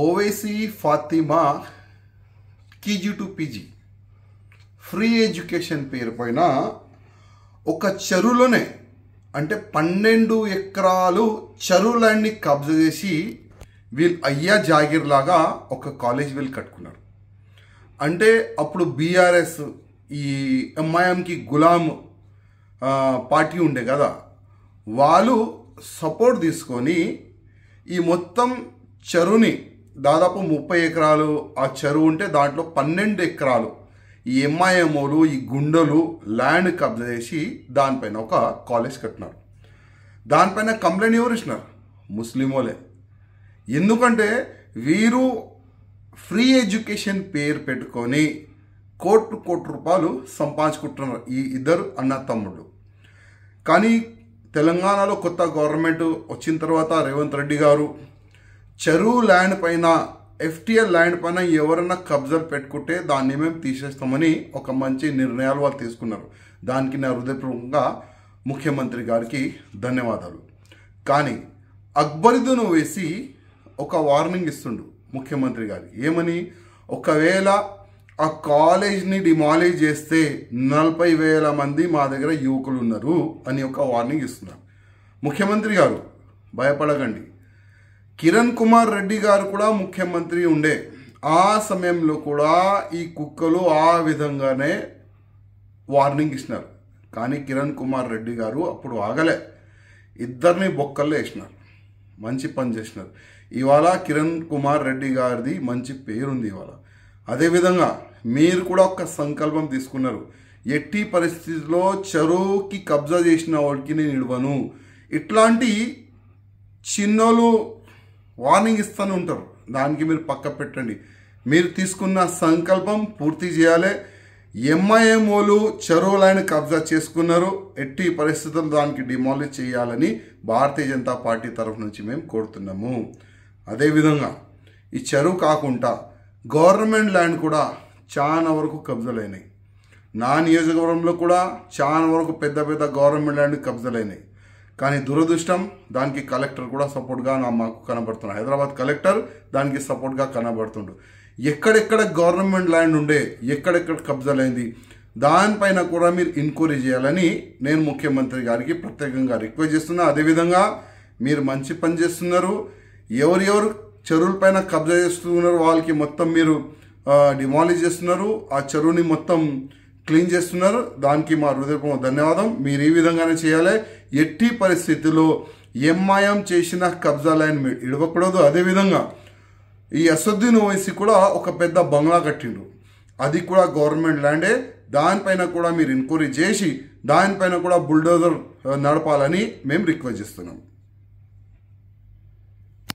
Owaisi Fatima KG to PG free education పేరు పైన ఒక చెరువులోనే అంటే 12 ఎకరాలు చెరువు ల్యాండ్ని కబ్జా చేసి వీళ్ళు అయ్యా జాగీర్ లాగా ఒక కాలేజ్ వీళ్ళు కట్టుకున్నారు. అంటే అప్పుడు బీఆర్ఎస్ ఈ ఎంఐఎంకి గులాం పార్టీ ఉండే కదా, వాళ్ళు సపోర్ట్ తీసుకొని ఈ మొత్తం చెరువుని దాదాపు 30 ఎకరాలు ఆ చెరువు ఉంటే దాంట్లో 12 ఎకరాలు ఈ ఎంఐఎంఓలు ఈ గుండెలు ల్యాండ్ కబ్జా చేసి దానిపైన ఒక కాలేజ్ కట్టినారు. దానిపైన కంప్లైంట్ ఎవరు ఇచ్చినారు? ముస్లిమోలే. ఎందుకంటే వీరు ఫ్రీ ఎడ్యుకేషన్ పేరు పెట్టుకొని కోటి రూపాయలు సంపాదించుకుంటున్నారు ఈ ఇద్దరు అన్న తమ్ముళ్ళు. కానీ తెలంగాణలో కొత్త గవర్నమెంట్ వచ్చిన తర్వాత రేవంత్ రెడ్డి గారు చెరువు ల్యాండ్ పైన ఎఫ్టీఎల్ ల్యాండ్ పైన ఎవరైనా కబ్జాలు పెట్టుకుంటే దాన్ని మేము తీసేస్తామని ఒక మంచి నిర్ణయాలు వాళ్ళు తీసుకున్నారు. దానికి నా హృదయపూర్వకంగా ముఖ్యమంత్రి గారికి ధన్యవాదాలు. కానీ అక్బరుద్దీన్ ఓవైసీ ఒక వార్నింగ్ ఇస్తుండు ముఖ్యమంత్రి గారికి. ఏమని? ఒకవేళ ఆ కాలేజ్ని డిమాలిష్ చేస్తే 40,000 మంది మా దగ్గర యువకులు ఉన్నారు అని ఒక వార్నింగ్ ఇస్తున్నారు. ముఖ్యమంత్రి గారు భయపడకండి. కిరణ్ కుమార్ రెడ్డి గారు కూడా ముఖ్యమంత్రి ఉండే ఆ సమయంలో కూడా ఈ కుక్కలు ఆ విధంగానే వార్నింగ్ ఇచ్చినారు. కానీ కిరణ్ కుమార్ రెడ్డి గారు అప్పుడు ఆగలే, ఇద్దరిని బొక్కల్లో వేసినారు. మంచి పని చేసినారు. ఇవాళ కిరణ్ కుమార్ రెడ్డి గారిది మంచి పేరుంది ఇవాళ. అదేవిధంగా మీరు కూడా ఒక సంకల్పం తీసుకున్నారు, ఎట్టి పరిస్థితుల్లో చెరువుకి కబ్జా చేసిన వాడికి నేను ఇవ్వను. ఇట్లాంటి చిన్నోళ్ళు వార్నింగ్ ఇస్తూనే ఉంటారు, దానికి మీరు పక్క పెట్టండి. మీరు తీసుకున్న సంకల్పం పూర్తి చేయాలి. ఎంఐఎంఓలు చెరువు లైన్ కబ్జా చేసుకున్నారు, ఎట్టి పరిస్థితుల్లో దానికి డిమాలిష్ చేయాలని భారతీయ జనతా పార్టీ తరఫు నుంచి మేము కోరుతున్నాము. అదేవిధంగా ఈ చెరువు కాకుండా గవర్నమెంట్ ల్యాండ్ కూడా చాలా వరకు కబ్జాలైనాయి. నా నియోజకవర్గంలో కూడా చాలా వరకు పెద్ద పెద్ద గవర్నమెంట్ ల్యాండ్ కబ్జాలైనాయి. కానీ దురదృష్టం దానికి కలెక్టర్ కూడా సపోర్ట్గా మాకు కనబడుతున్నాడు. హైదరాబాద్ కలెక్టర్ దానికి సపోర్ట్గా కనబడుతుండు. ఎక్కడెక్కడ గవర్నమెంట్ ల్యాండ్ ఉండే, ఎక్కడెక్కడ కబ్జాలైంది దానిపైన కూడా మీరు ఎంక్వైరీ చేయాలని నేను ముఖ్యమంత్రి గారికి ప్రత్యేకంగా రిక్వెస్ట్ చేస్తున్నా. అదేవిధంగా మీరు మంచి పని చేస్తున్నారు. ఎవరెవరు చెరువుల పైన కబ్జా చేస్తున్నారు వాళ్ళకి మొత్తం మీరు డిమాలిష్ చేస్తున్నారు, ఆ చెరువుని మొత్తం క్లీన్ చేస్తున్నారు. దానికి మా హృదయపూర్వక ధన్యవాదం. మీరు ఈ విధంగానే చేయాలి. ఎట్టి పరిస్థితుల్లో ఎంఐఎం చేసిన కబ్జా లైన్ ఇడవకూడదు. అదేవిధంగా ఈ అసదుద్దీన్ ఓవైసీ కూడా ఒక పెద్ద బంగ్లా కట్టిండు, అది కూడా గవర్నమెంట్ ల్యాండే. దానిపైన కూడా మీరు ఎంక్వైరీ చేసి దానిపైన కూడా బుల్డోజర్ నడపాలని మేము రిక్వెస్ట్ చేస్తున్నాం.